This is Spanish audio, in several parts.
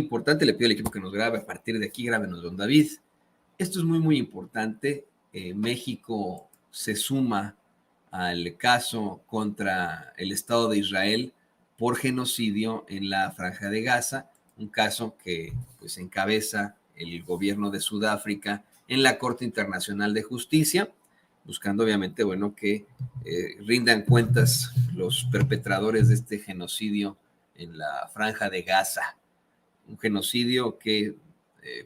importante. Le pido al equipo que nos grabe a partir de aquí, grábenos, don David. Esto es muy, muy importante. México se suma al caso contra el Estado de Israel por genocidio en la Franja de Gaza, un caso que pues encabeza el gobierno de Sudáfrica en la Corte Internacional de Justicia, buscando obviamente, bueno, que rindan cuentas los perpetradores de este genocidio en la Franja de Gaza. Un genocidio que,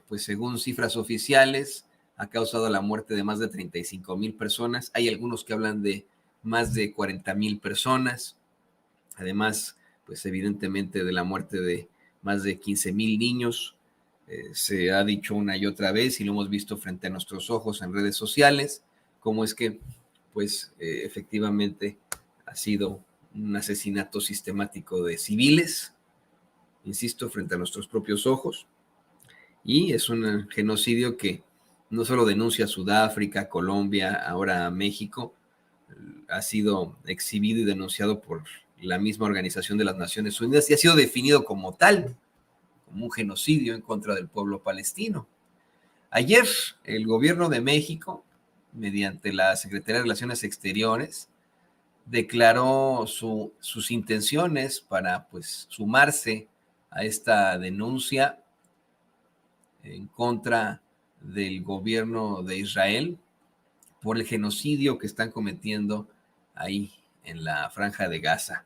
pues según cifras oficiales, ha causado la muerte de más de 35,000 personas. Hay algunos que hablan de más de 40,000 personas. Además, pues evidentemente de la muerte de más de 15,000 niños. Se ha dicho una y otra vez y lo hemos visto frente a nuestros ojos en redes sociales, cómo es que, pues efectivamente ha sido un asesinato sistemático de civiles, insisto, frente a nuestros propios ojos. Y es un genocidio que no solo denuncia a Sudáfrica, Colombia, ahora a México, ha sido exhibido y denunciado por la misma Organización de las Naciones Unidas y ha sido definido como tal, como un genocidio en contra del pueblo palestino. Ayer, el gobierno de México, mediante la Secretaría de Relaciones Exteriores, declaró sus intenciones para, pues, sumarse a esta denuncia en contra del gobierno de Israel por el genocidio que están cometiendo ahí en la Franja de Gaza.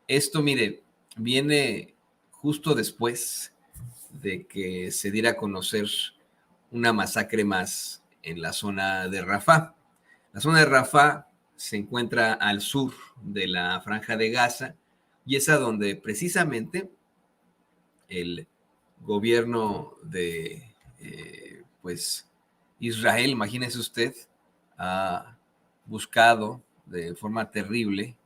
Esto, mire, viene justo después de que se diera a conocer una masacre más en la zona de Rafah. La zona de Rafah se encuentra al sur de la Franja de Gaza y es a donde precisamente el gobierno de pues Israel, imagínese usted, ha buscado de forma terrible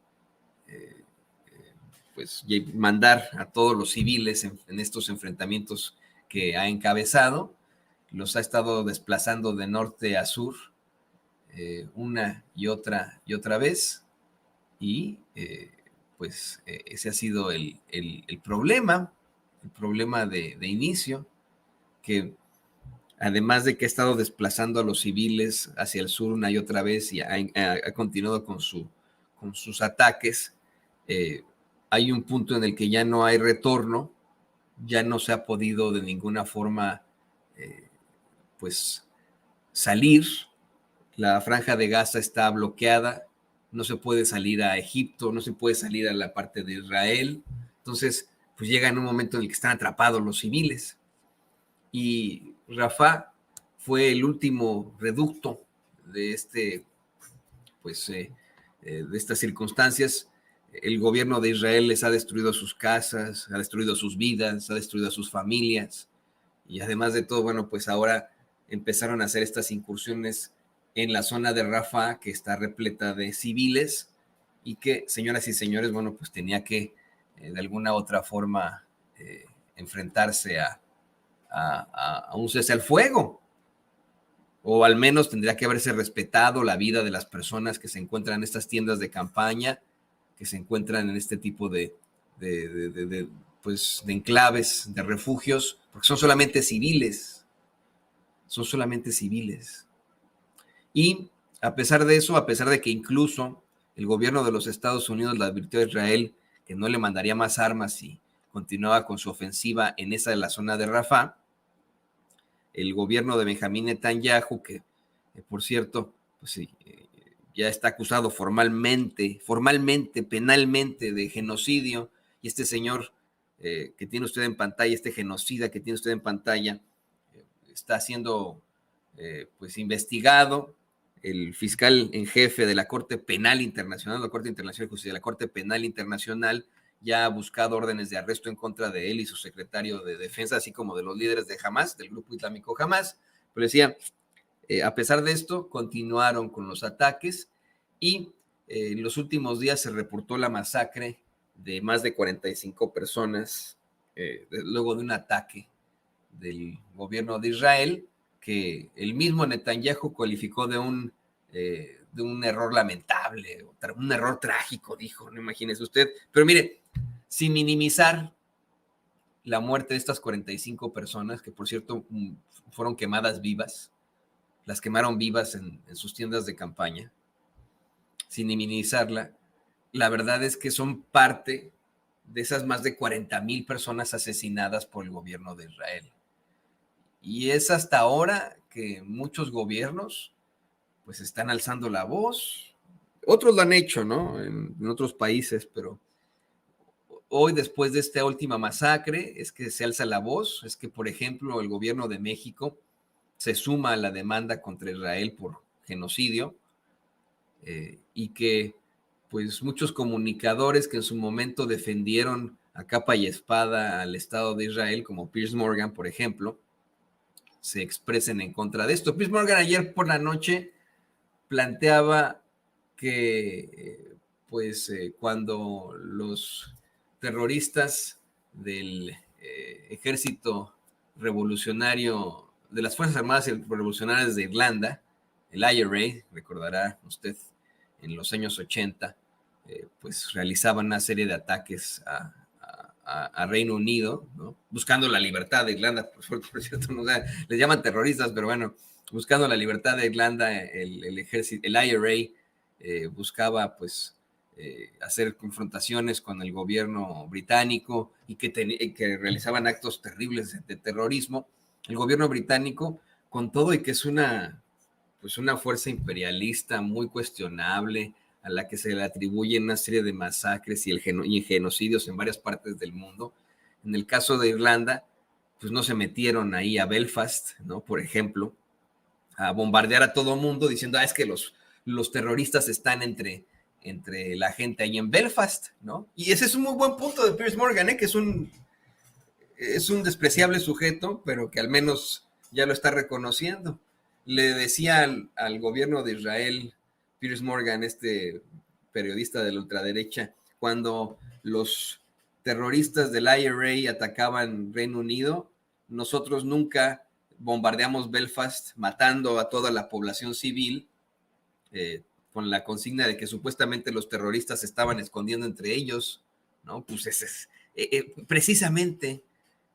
pues mandar a todos los civiles en estos enfrentamientos que ha encabezado, los ha estado desplazando de norte a sur una y otra vez y pues ese ha sido el problema de inicio, que además de que ha estado desplazando a los civiles hacia el sur una y otra vez y ha continuado con sus ataques, hay un punto en el que ya no hay retorno, ya no se ha podido de ninguna forma pues salir. La Franja de Gaza está bloqueada, no se puede salir a Egipto, no se puede salir a la parte de Israel. Entonces, pues llega en un momento en el que están atrapados los civiles. Y Rafah fue el último reducto de de estas circunstancias. El gobierno de Israel les ha destruido sus casas, ha destruido sus vidas, ha destruido a sus familias. Y además de todo, bueno, pues ahora empezaron a hacer estas incursiones en la zona de Rafah, que está repleta de civiles y que, señoras y señores, bueno, pues tenía que de alguna otra forma enfrentarse a un cese al fuego, o al menos tendría que haberse respetado la vida de las personas que se encuentran en estas tiendas de campaña, que se encuentran en este tipo pues, de enclaves, de refugios, porque son solamente civiles, Y a pesar de eso, a pesar de que incluso el gobierno de los Estados Unidos le advirtió a Israel que no le mandaría más armas si continuaba con su ofensiva en esa de la zona de Rafah, el gobierno de Benjamín Netanyahu, que por cierto, pues sí, ya está acusado formalmente, penalmente de genocidio, y este señor que tiene usted en pantalla, este genocida que tiene usted en pantalla, está siendo pues investigado. El fiscal en jefe de la Corte Penal Internacional, la Corte Internacional de Justicia, la Corte Penal Internacional, ya ha buscado órdenes de arresto en contra de él y su secretario de Defensa, así como de los líderes de Hamas, del grupo islámico Hamas. Pero decía, a pesar de esto, continuaron con los ataques y en los últimos días se reportó la masacre de más de 45 personas luego de un ataque del gobierno de Israel, que el mismo Netanyahu calificó de un error lamentable, un error trágico, dijo, no imagínese usted. Pero mire, sin minimizar la muerte de estas 45 personas, que por cierto fueron quemadas vivas, las quemaron vivas en sus tiendas de campaña, sin minimizarla, la verdad es que son parte de esas más de 40,000 personas asesinadas por el gobierno de Israel. Y es hasta ahora que muchos gobiernos pues están alzando la voz. Otros lo han hecho, ¿no? En otros países, pero hoy, después de esta última masacre, es que se alza la voz. Es que, por ejemplo, el gobierno de México se suma a la demanda contra Israel por genocidio, y que pues muchos comunicadores que en su momento defendieron a capa y espada al Estado de Israel, como Piers Morgan, por ejemplo, se expresen en contra de esto. Piers Morgan ayer por la noche planteaba que cuando los terroristas del ejército revolucionario, de las Fuerzas Armadas Revolucionarias de Irlanda, el IRA, recordará usted, en los años 80, pues realizaban una serie de ataques a Reino Unido, ¿no? Buscando la libertad de Irlanda, por cierto, ¿no? O sea, les llaman terroristas, pero bueno, buscando la libertad de Irlanda, el ejército, el IRA, buscaba pues hacer confrontaciones con el gobierno británico y que realizaban actos terribles de terrorismo. El gobierno británico, con todo y que es pues una fuerza imperialista muy cuestionable, a la que se le atribuyen una serie de masacres y genocidios en varias partes del mundo. En el caso de Irlanda, pues no se metieron ahí a Belfast, ¿no? Por ejemplo, a bombardear a todo mundo diciendo, es que los terroristas están entre la gente ahí en Belfast, ¿no? Y ese es un muy buen punto de Piers Morgan, que es un despreciable sujeto, pero que al menos ya lo está reconociendo. Le decía al gobierno de Israel, Piers Morgan, este periodista de la ultraderecha, cuando los terroristas del IRA atacaban Reino Unido, nosotros nunca bombardeamos Belfast matando a toda la población civil, con la consigna de que supuestamente los terroristas se estaban escondiendo entre ellos, ¿no? Pues ese es precisamente,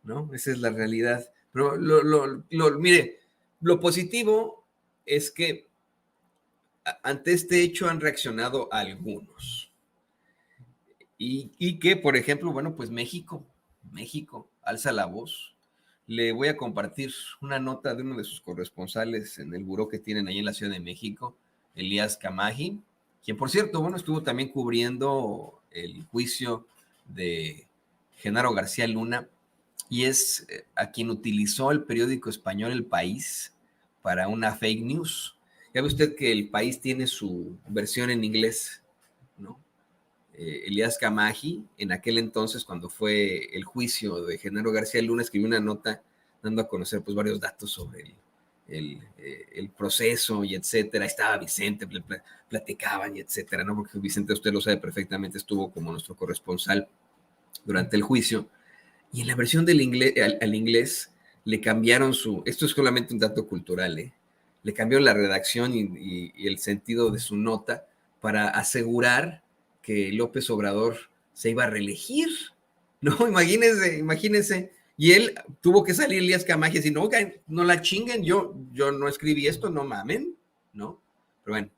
¿no? Esa es la realidad. Pero mire, lo positivo es que ante este hecho han reaccionado algunos. Y que, por ejemplo, bueno, pues México alza la voz. Le voy a compartir una nota de uno de sus corresponsales en el buró que tienen ahí en la Ciudad de México, Elías Camaji, quien, por cierto, bueno, estuvo también cubriendo el juicio de Genaro García Luna, y es a quien utilizó el periódico español El País para una fake news. Ya ve usted que El País tiene su versión en inglés, ¿no? Elías Camaji, en aquel entonces, cuando fue el juicio de Genaro García Luna, escribió una nota dando a conocer pues varios datos sobre el proceso y etcétera. Ahí estaba Vicente, platicaban y etcétera, ¿no? Porque Vicente, usted lo sabe perfectamente, estuvo como nuestro corresponsal durante el juicio. Y en la versión del inglés, al inglés le cambiaron esto es solamente un dato cultural, le cambiaron la redacción y el sentido de su nota para asegurar que López Obrador se iba a reelegir, ¿no? Imagínense. Y él tuvo que salir Elías Camaji y decir, no, no la chinguen, yo no escribí esto, no mamen, ¿no? Pero bueno,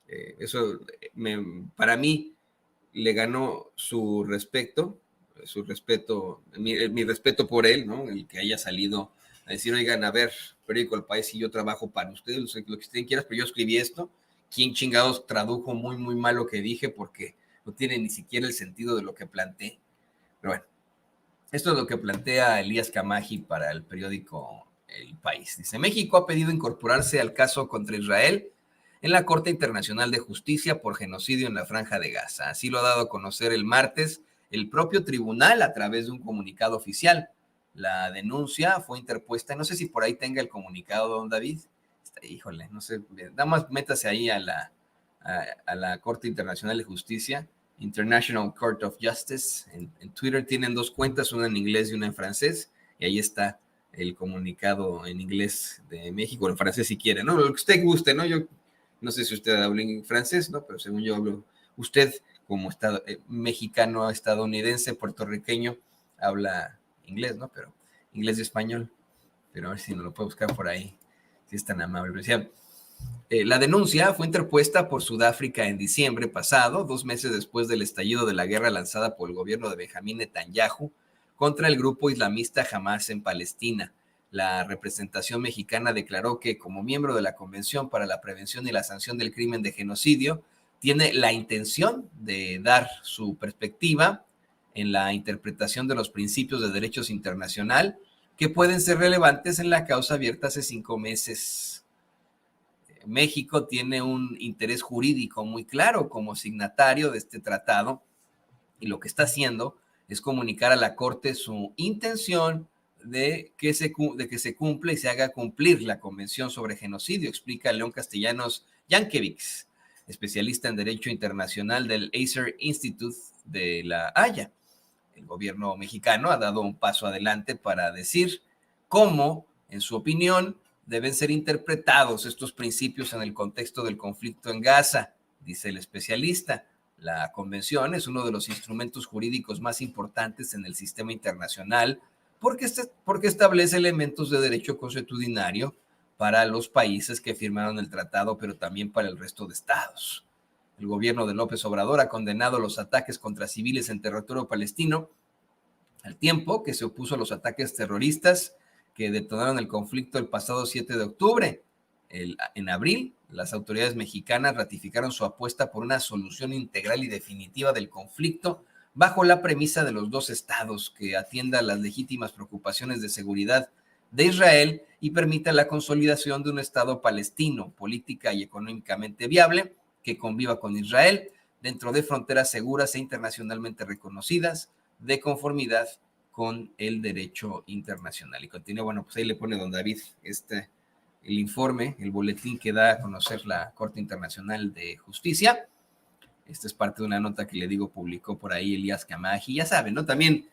eso para mí le ganó su respeto, mi respeto por él, ¿no? El que haya salido a decir, oigan, a ver, periódico El País, y yo trabajo para ustedes, lo que ustedes quieran, pero yo escribí esto. ¿Quién chingados tradujo muy, muy mal lo que dije? Porque no tiene ni siquiera el sentido de lo que planteé. Pero bueno, esto es lo que plantea Elías Camaji para el periódico El País. Dice, México ha pedido incorporarse al caso contra Israel en la Corte Internacional de Justicia por genocidio en la Franja de Gaza. Así lo ha dado a conocer el martes el propio tribunal a través de un comunicado oficial. La denuncia fue interpuesta, no sé si por ahí tenga el comunicado, don David. Híjole, no sé, nada más métase ahí a la Corte Internacional de Justicia, International Court of Justice. En Twitter tienen dos cuentas, una en inglés y una en francés, y ahí está el comunicado en inglés de México, o en francés si quiere, ¿no? Lo que usted guste, ¿no? Yo no sé si usted habla en francés, ¿no? Pero según yo hablo, usted como mexicano, estadounidense, puertorriqueño, habla inglés, ¿no? Pero inglés y español. Pero a ver si nos lo puede buscar por ahí, si es tan amable. Decía, la denuncia fue interpuesta por Sudáfrica en diciembre pasado, 2 meses después del estallido de la guerra lanzada por el gobierno de Benjamín Netanyahu contra el grupo islamista Hamas en Palestina. La representación mexicana declaró que, como miembro de la Convención para la Prevención y la Sanción del Crimen de Genocidio, tiene la intención de dar su perspectiva en la interpretación de los principios de derechos internacional que pueden ser relevantes en la causa abierta hace 5 meses. México tiene un interés jurídico muy claro como signatario de este tratado y lo que está haciendo es comunicar a la Corte su intención de que se cumpla y se haga cumplir la Convención sobre Genocidio, explica León Castellanos Yankevics, especialista en Derecho Internacional del Acer Institute de La Haya. El gobierno mexicano ha dado un paso adelante para decir cómo, en su opinión, deben ser interpretados estos principios en el contexto del conflicto en Gaza, dice el especialista. La convención es uno de los instrumentos jurídicos más importantes en el sistema internacional porque establece elementos de derecho consuetudinario para los países que firmaron el tratado, pero también para el resto de estados. El gobierno de López Obrador ha condenado los ataques contra civiles en territorio palestino, al tiempo que se opuso a los ataques terroristas que detonaron el conflicto el pasado 7 de octubre. En abril, las autoridades mexicanas ratificaron su apuesta por una solución integral y definitiva del conflicto bajo la premisa de los 2 estados que atienda las legítimas preocupaciones de seguridad de Israel y permita la consolidación de un estado palestino política y económicamente viable que conviva con Israel dentro de fronteras seguras e internacionalmente reconocidas de conformidad con el derecho internacional. Y continúa, bueno, pues ahí le pone don David el informe, el boletín que da a conocer la Corte Internacional de Justicia. Esta es parte de una nota que le digo publicó por ahí Elías Camaji, ya saben, ¿no? También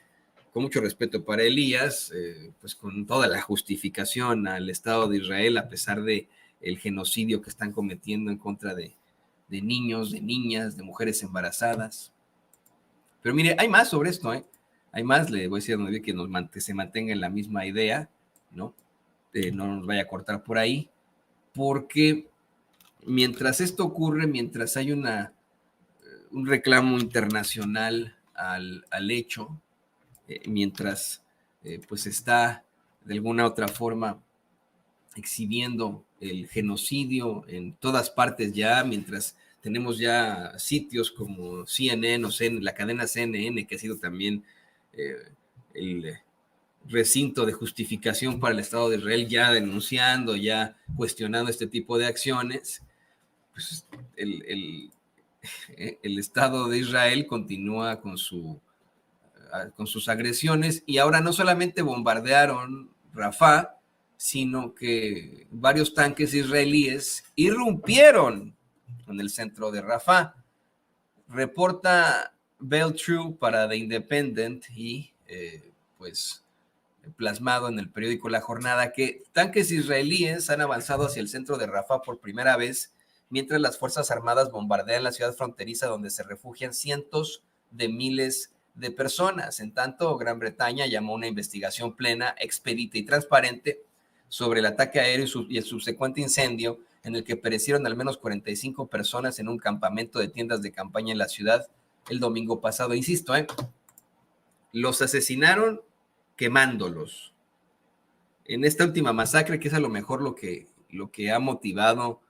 con mucho respeto para Elías, pues con toda la justificación al Estado de Israel a pesar de el genocidio que están cometiendo en contra de niños, de niñas, de mujeres embarazadas. Pero mire, hay más sobre esto, ¿eh? Hay más, le voy a decir a don David que se mantenga en la misma idea, ¿no? No nos vaya a cortar por ahí, porque mientras esto ocurre, mientras hay un reclamo internacional al hecho, mientras pues está de alguna otra forma exhibiendo el genocidio en todas partes ya, mientras tenemos ya sitios como CNN o la cadena CNN, que ha sido también el recinto de justificación para el Estado de Israel, ya denunciando, ya cuestionando este tipo de acciones, pues el Estado de Israel continúa con sus agresiones y ahora no solamente bombardearon Rafah, sino que varios tanques israelíes irrumpieron en el centro de Rafah. Reporta Bell True para The Independent y pues plasmado en el periódico La Jornada que tanques israelíes han avanzado hacia el centro de Rafah por primera vez mientras las Fuerzas Armadas bombardean la ciudad fronteriza donde se refugian cientos de miles de personas. En tanto, Gran Bretaña llamó a una investigación plena, expedita y transparente sobre el ataque aéreo y el subsecuente incendio en el que perecieron al menos 45 personas en un campamento de tiendas de campaña en la ciudad el domingo pasado. Insisto, los asesinaron quemándolos. En esta última masacre, que es a lo mejor lo que ha motivado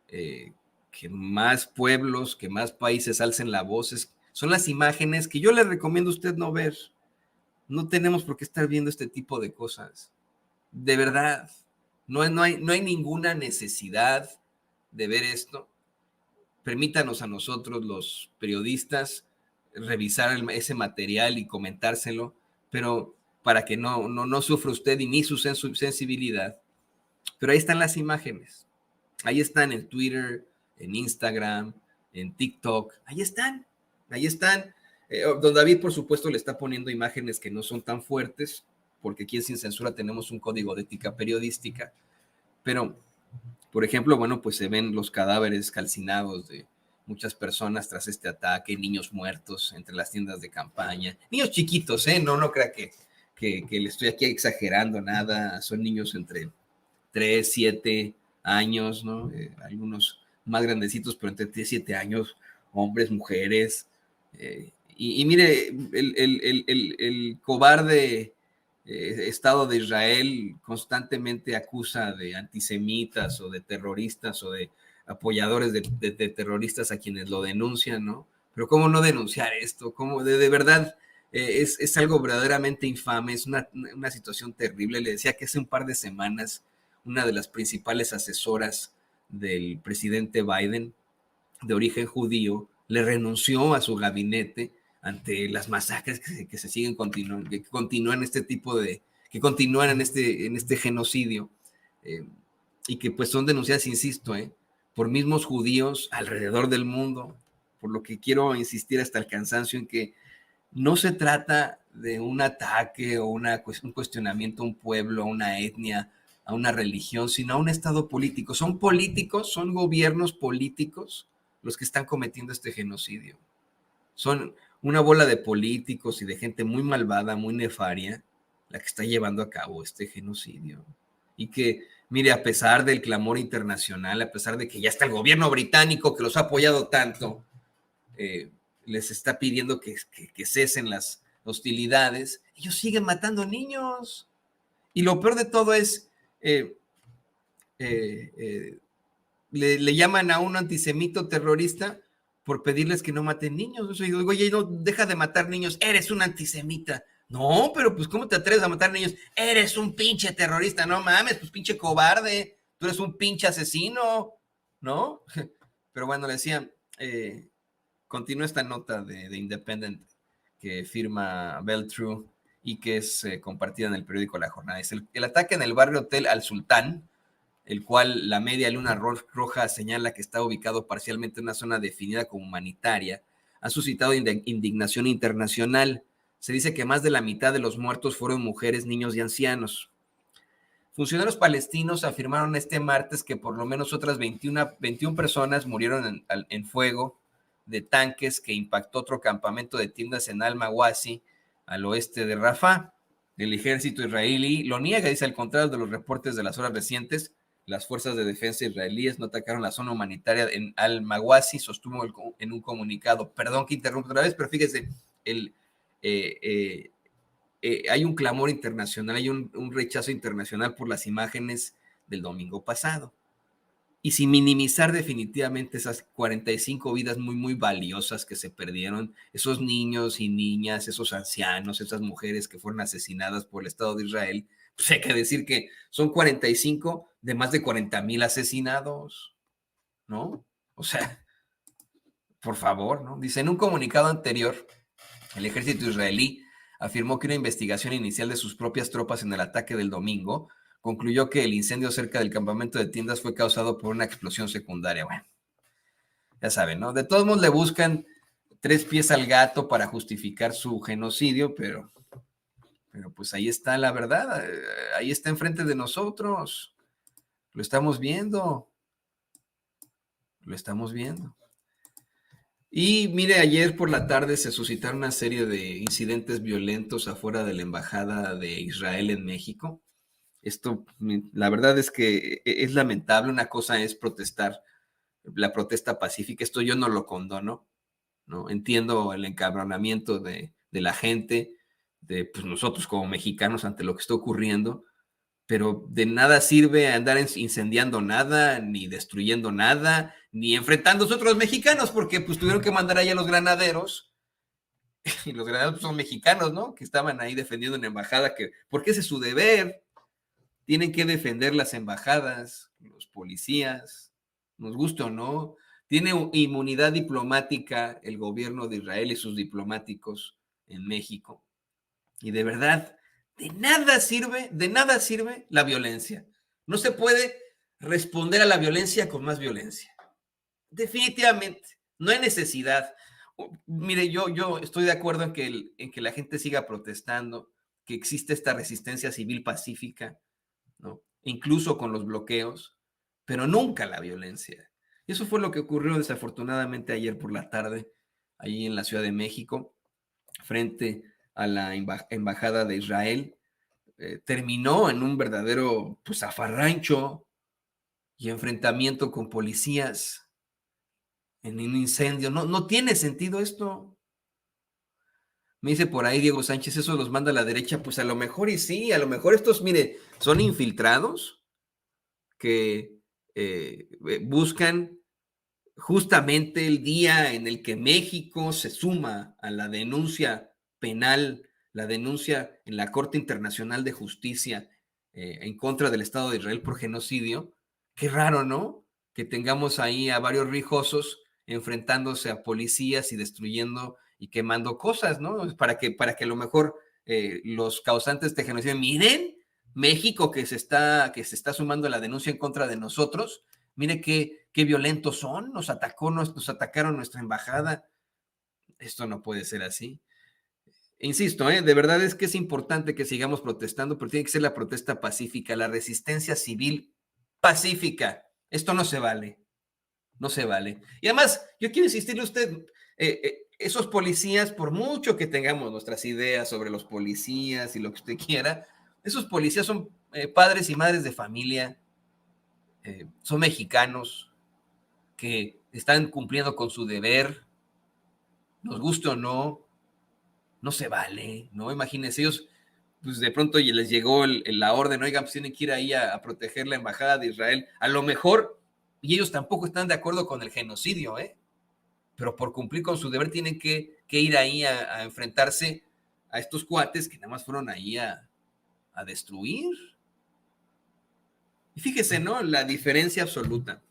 que más pueblos, que más países alcen la voz, son las imágenes que yo les recomiendo a usted no ver. No tenemos por qué estar viendo este tipo de cosas. De verdad, no hay ninguna necesidad de ver esto. Permítanos a nosotros, los periodistas, revisar ese material y comentárselo, pero para que no sufra usted y ni su sensibilidad. Pero ahí están las imágenes. Ahí están en Twitter, en Instagram, en TikTok. Ahí están. Don David, por supuesto, le está poniendo imágenes que no son tan fuertes, porque aquí en Sin Censura tenemos un código de ética periodística. Pero, por ejemplo, bueno, pues se ven los cadáveres calcinados de muchas personas tras este ataque, niños muertos entre las tiendas de campaña, niños chiquitos, no crea que le estoy aquí exagerando nada, son niños entre 3, 7 años, ¿no? Algunos más grandecitos, pero entre 3 y 7 años, hombres, mujeres. Y mire, el cobarde Estado de Israel constantemente acusa de antisemitas o de terroristas o de apoyadores de terroristas a quienes lo denuncian, ¿no? Pero ¿cómo no denunciar esto? ¿Cómo de verdad? Es algo verdaderamente infame, es una situación terrible. Le decía que hace un par de semanas una de las principales asesoras del presidente Biden, de origen judío, le renunció a su gabinete ante las masacres que se siguen continuando, que continúan este tipo de, que continúan en este genocidio, eh, y que pues son denunciadas, insisto, por mismos judíos alrededor del mundo, por lo que quiero insistir hasta el cansancio en que no se trata de un ataque o un cuestionamiento a un pueblo, a una etnia, a una religión, sino a un estado político. Son políticos, son gobiernos políticos los que están cometiendo este genocidio. Son una bola de políticos y de gente muy malvada, muy nefaria, la que está llevando a cabo este genocidio. Y que, mire, a pesar del clamor internacional, a pesar de que ya está el gobierno británico que los ha apoyado tanto, eh, les está pidiendo que cesen las hostilidades, ellos siguen matando niños. Y lo peor de todo es, eh, eh, eh, le llaman a un antisemito terrorista por pedirles que no maten niños. O sea, digo, oye, no, deja de matar niños, eres un antisemita. No, pero pues, ¿cómo te atreves a matar niños? Eres un pinche terrorista, no mames, pues pinche cobarde, tú eres un pinche asesino, ¿no? Pero bueno, le decía, continúa esta nota de Independent que firma Beltrue y que es compartida en el periódico La Jornada. Es el ataque en el barrio Hotel Al Sultán, el cual la Media Luna Roja señala que está ubicado parcialmente en una zona definida como humanitaria, ha suscitado indignación internacional. Se dice que más de la mitad de los muertos fueron mujeres, niños y ancianos. Funcionarios palestinos afirmaron este martes que por lo menos otras 21 personas murieron en fuego de tanques que impactó otro campamento de tiendas en Al-Mawasi, al oeste de Rafah. El ejército israelí lo niega, dice, al contrario de los reportes de las horas recientes. Las fuerzas de defensa israelíes no atacaron la zona humanitaria en Al-Mawasi, sostuvo en un comunicado. Perdón que interrumpa otra vez, pero fíjese, hay un clamor internacional, hay un rechazo internacional por las imágenes del domingo pasado. Y sin minimizar definitivamente esas 45 vidas muy, muy valiosas que se perdieron, esos niños y niñas, esos ancianos, esas mujeres que fueron asesinadas por el Estado de Israel, pues hay que decir que son 45 de más de 40,000 asesinados, ¿no? O sea, por favor, ¿no? Dice, en un comunicado anterior, el ejército israelí afirmó que una investigación inicial de sus propias tropas en el ataque del domingo concluyó que el incendio cerca del campamento de tiendas fue causado por una explosión secundaria. Bueno, ya saben, ¿no? De todos modos le buscan 3 pies al gato para justificar su genocidio, pero pues ahí está la verdad, ahí está enfrente de nosotros, lo estamos viendo, lo estamos viendo. Y mire, ayer por la tarde se suscitaron una serie de incidentes violentos afuera de la Embajada de Israel en México. Esto, la verdad es que es lamentable. Una cosa es protestar, la protesta pacífica. Esto yo no lo condono, ¿no? Entiendo el encabronamiento de la gente, de pues, nosotros como mexicanos ante lo que está ocurriendo, pero de nada sirve andar incendiando nada, ni destruyendo nada, ni enfrentando a otros mexicanos, porque pues tuvieron que mandar allá a los granaderos, y los granaderos son mexicanos, ¿no? Que estaban ahí defendiendo una embajada, porque ese es su deber, tienen que defender las embajadas, los policías, nos gusta o no, tiene inmunidad diplomática el gobierno de Israel y sus diplomáticos en México, y de verdad, de nada sirve la violencia. No se puede responder a la violencia con más violencia. Definitivamente, no hay necesidad. Mire, yo estoy de acuerdo en que la gente siga protestando, que existe esta resistencia civil pacífica, ¿no? Incluso con los bloqueos, pero nunca la violencia. Y eso fue lo que ocurrió desafortunadamente ayer por la tarde, ahí en la Ciudad de México, frente a la embajada de Israel. Terminó en un verdadero pues zafarrancho y enfrentamiento con policías en un incendio. No tiene sentido esto. Me dice por ahí Diego Sánchez, eso los manda a la derecha. Pues a lo mejor y sí, a lo mejor estos, mire, son infiltrados que buscan justamente el día en el que México se suma a la denuncia penal, la denuncia en la Corte Internacional de Justicia en contra del Estado de Israel por genocidio. Qué raro, ¿no? Que tengamos ahí a varios rijosos enfrentándose a policías y destruyendo y quemando cosas, ¿no? Para que a lo mejor los causantes de genocidio miren México que se está sumando a la denuncia en contra de nosotros. Mire qué violentos son, nos atacaron nuestra embajada. Esto no puede ser así. Insisto, de verdad es que es importante que sigamos protestando, pero tiene que ser la protesta pacífica, la resistencia civil pacífica. Esto no se vale, no se vale. Y además, yo quiero insistirle a usted, esos policías, por mucho que tengamos nuestras ideas sobre los policías y lo que usted quiera, esos policías son padres y madres de familia, son mexicanos, que están cumpliendo con su deber, nos guste o no, no se vale, ¿no? Imagínense, ellos, pues de pronto les llegó la orden, oigan, pues tienen que ir ahí a proteger la embajada de Israel, a lo mejor, y ellos tampoco están de acuerdo con el genocidio, pero por cumplir con su deber tienen que ir ahí a enfrentarse a estos cuates que nada más fueron ahí a destruir. Y fíjese, ¿no? La diferencia absoluta.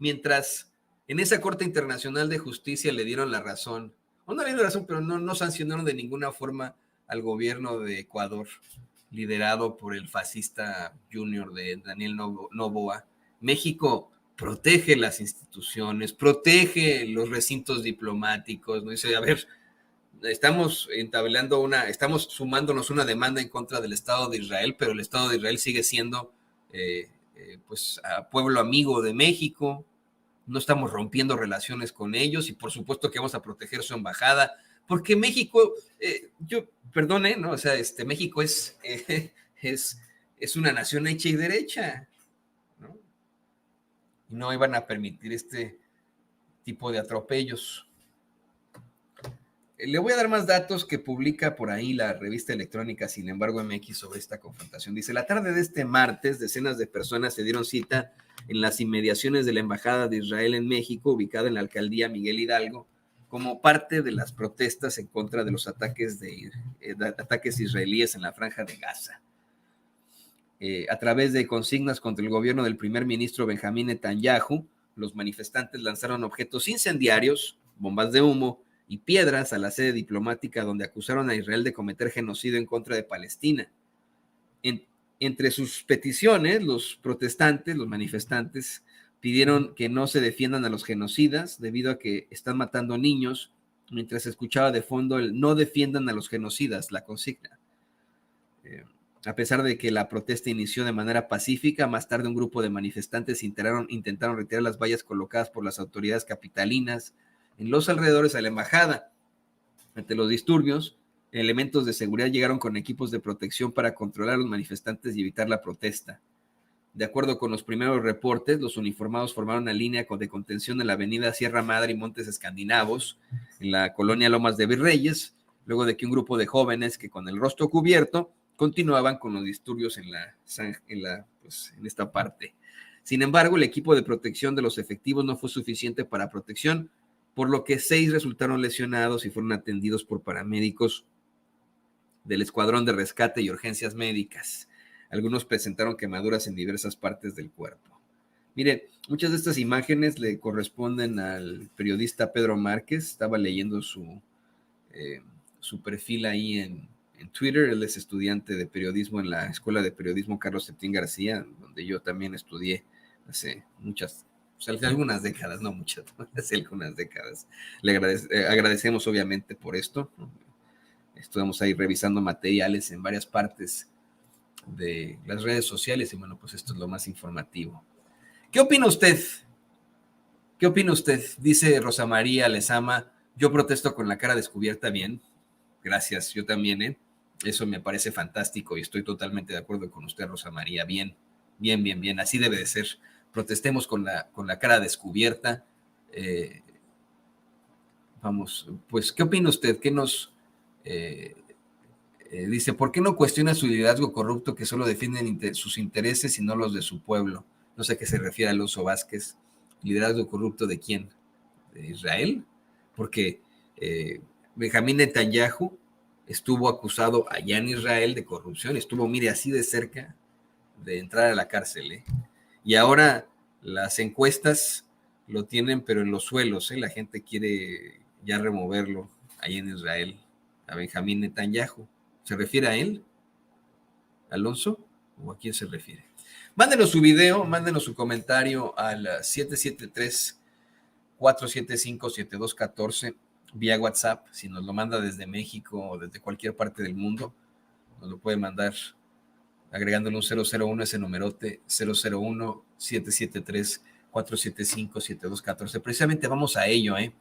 Mientras en esa Corte Internacional de Justicia le dieron la razón, o no le dieron la razón, pero no sancionaron de ninguna forma al gobierno de Ecuador, liderado por el fascista junior de Daniel Noboa. México protege las instituciones, protege los recintos diplomáticos, ¿no? Dice, a ver, estamos sumándonos una demanda en contra del Estado de Israel, pero el Estado de Israel sigue siendo pues pueblo amigo de México, no estamos rompiendo relaciones con ellos y por supuesto que vamos a proteger su embajada, porque México, perdone, ¿no? O sea, México es una nación hecha y derecha, ¿no? Y no iban a permitir este tipo de atropellos. Le voy a dar más datos que publica por ahí la revista electrónica Sin embargo MX sobre esta confrontación. Dice, la tarde de este martes, decenas de personas se dieron cita en las inmediaciones de la Embajada de Israel en México, ubicada en la alcaldía Miguel Hidalgo, como parte de las protestas en contra de los ataques israelíes en la Franja de Gaza. A través de consignas contra el gobierno del primer ministro Benjamín Netanyahu, los manifestantes lanzaron objetos incendiarios, bombas de humo y piedras a la sede diplomática, donde acusaron a Israel de cometer genocidio en contra de Palestina. Entre sus peticiones, los manifestantes, pidieron que no se defiendan a los genocidas debido a que están matando niños, mientras se escuchaba de fondo el no defiendan a los genocidas, la consigna. A pesar de que la protesta inició de manera pacífica, más tarde un grupo de manifestantes intentaron retirar las vallas colocadas por las autoridades capitalinas en los alrededores de la embajada. Ante los disturbios, elementos de seguridad llegaron con equipos de protección para controlar a los manifestantes y evitar la protesta. De acuerdo con los primeros reportes, los uniformados formaron una línea de contención en la avenida Sierra Madre y Montes Escandinavos, en la colonia Lomas de Virreyes, luego de que un grupo de jóvenes que con el rostro cubierto continuaban con los disturbios en esta parte. Sin embargo, el equipo de protección de los efectivos no fue suficiente para protección, por lo que 6 resultaron lesionados y fueron atendidos por paramédicos del Escuadrón de Rescate y Urgencias Médicas. Algunos presentaron quemaduras en diversas partes del cuerpo. Mire, muchas de estas imágenes le corresponden al periodista Pedro Márquez. Estaba leyendo su perfil ahí en Twitter. Él es estudiante de periodismo en la Escuela de Periodismo Carlos Septín García, donde yo también estudié hace algunas décadas, no muchas, hace algunas décadas. Le agradecemos obviamente por esto, ¿no? Estuvimos ahí revisando materiales en varias partes de las redes sociales y bueno, pues esto es lo más informativo. ¿Qué opina usted? ¿Qué opina usted? Dice Rosa María Lezama, yo protesto con la cara descubierta, bien. Gracias, yo también, ¿eh? Eso me parece fantástico y estoy totalmente de acuerdo con usted, Rosa María. Bien, bien, bien, bien. Así debe de ser. Protestemos con la cara descubierta. Eh, Vamos, pues, ¿qué opina usted? ¿Qué nos eh, dice? ¿Por qué no cuestiona su liderazgo corrupto que solo defienden sus intereses y no los de su pueblo? No sé a qué se refiere Alonso Vázquez. ¿Liderazgo corrupto de quién? ¿De Israel? Porque Benjamín Netanyahu estuvo acusado allá en Israel de corrupción, estuvo, mire, así de cerca de entrar a la cárcel, ¿eh? Y ahora las encuestas lo tienen, pero en los suelos, ¿eh? La gente quiere ya removerlo ahí en Israel, a Benjamín Netanyahu. ¿Se refiere a él, Alonso? ¿O a quién se refiere? Mándenos su video, mándenos su comentario al 773-475-7214 vía WhatsApp. Si nos lo manda desde México o desde cualquier parte del mundo, nos lo puede mandar agregándole un 001 ese numerote 001-773-475-7214. Precisamente vamos a ello, ¿eh?